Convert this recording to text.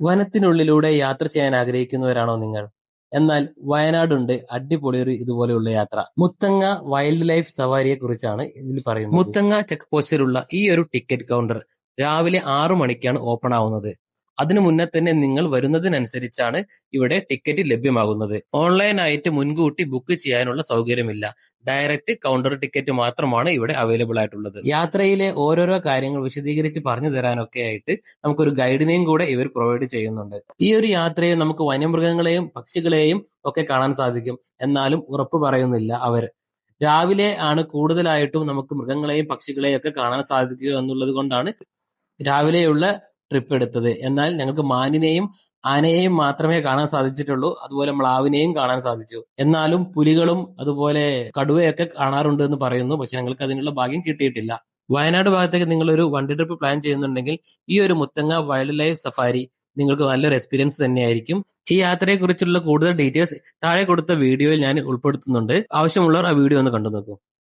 വനത്തിനുള്ളിലൂടെ യാത്ര ചെയ്യാൻ ആഗ്രഹിക്കുന്നവരാണോ നിങ്ങൾ? എന്നാൽ വയനാടുണ്ട് അടിപൊളിയൊരു ഇതുപോലെയുള്ള യാത്ര. മുത്തങ്ങ വൈൽഡ് ലൈഫ് സവാരിയെ കുറിച്ചാണ് ഇതിൽ പറയുന്നത്. മുത്തങ്ങ ചെക്ക് പോസ്റ്റിലുള്ള ഈ ഒരു ടിക്കറ്റ് കൗണ്ടർ രാവിലെ 6 മണിക്കാണ് ഓപ്പൺ ആവുന്നത്. അതിനു മുന്നേ തന്നെ നിങ്ങൾ വരുന്നതിനനുസരിച്ചാണ് ഇവിടെ ടിക്കറ്റ് ലഭ്യമാകുന്നത്. ഓൺലൈനായിട്ട് മുൻകൂട്ടി ബുക്ക് ചെയ്യാനുള്ള സൗകര്യമില്ല. ഡയറക്റ്റ് കൗണ്ടർ ടിക്കറ്റ് മാത്രമാണ് ഇവിടെ അവൈലബിൾ ആയിട്ടുള്ളത്. യാത്രയിലെ ഓരോരോ കാര്യങ്ങൾ വിശദീകരിച്ച് പറഞ്ഞു തരാനൊക്കെ ആയിട്ട് നമുക്കൊരു ഗൈഡിനെയും കൂടെ ഇവർ പ്രൊവൈഡ് ചെയ്യുന്നുണ്ട്. ഈ ഒരു യാത്രയിൽ നമുക്ക് വന്യമൃഗങ്ങളെയും പക്ഷികളെയും ഒക്കെ കാണാൻ സാധിക്കും. എന്നാലും ഉറപ്പ് പറയുന്നില്ല അവർ. രാവിലെ ആണ് കൂടുതലായിട്ടും നമുക്ക് മൃഗങ്ങളെയും പക്ഷികളെയും ഒക്കെ കാണാൻ സാധിക്കുക എന്നുള്ളത് കൊണ്ടാണ് രാവിലെയുള്ള ട്രിപ്പ് എടുത്തത്. എന്നാൽ ഞങ്ങൾക്ക് മാനിനെയും ആനയെയും മാത്രമേ കാണാൻ സാധിച്ചിട്ടുള്ളൂ. അതുപോലെ മ്ലാവിനെയും കാണാൻ സാധിച്ചു. എന്നാലും പുലികളും അതുപോലെ കടുവയൊക്കെ കാണാറുണ്ട് എന്ന് പറയുന്നു. പക്ഷെ ഞങ്ങൾക്ക് അതിനുള്ള ഭാഗ്യം കിട്ടിയിട്ടില്ല. വയനാട് ഭാഗത്തേക്ക് നിങ്ങൾ ഒരു വണ്ടി ട്രിപ്പ് പ്ലാൻ ചെയ്യുന്നുണ്ടെങ്കിൽ ഈ ഒരു മുത്തങ്ങ വൈൽഡ് ലൈഫ് സഫാരി നിങ്ങൾക്ക് നല്ലൊരു എക്സ്പീരിയൻസ് തന്നെയായിരിക്കും. ഈ യാത്രയെക്കുറിച്ചുള്ള കൂടുതൽ ഡീറ്റെയിൽസ് താഴെ കൊടുത്ത വീഡിയോയിൽ ഞാൻ ഉൾപ്പെടുത്തുന്നുണ്ട്. ആവശ്യമുള്ളവർ ആ വീഡിയോ ഒന്ന് കണ്ടു നോക്കൂ.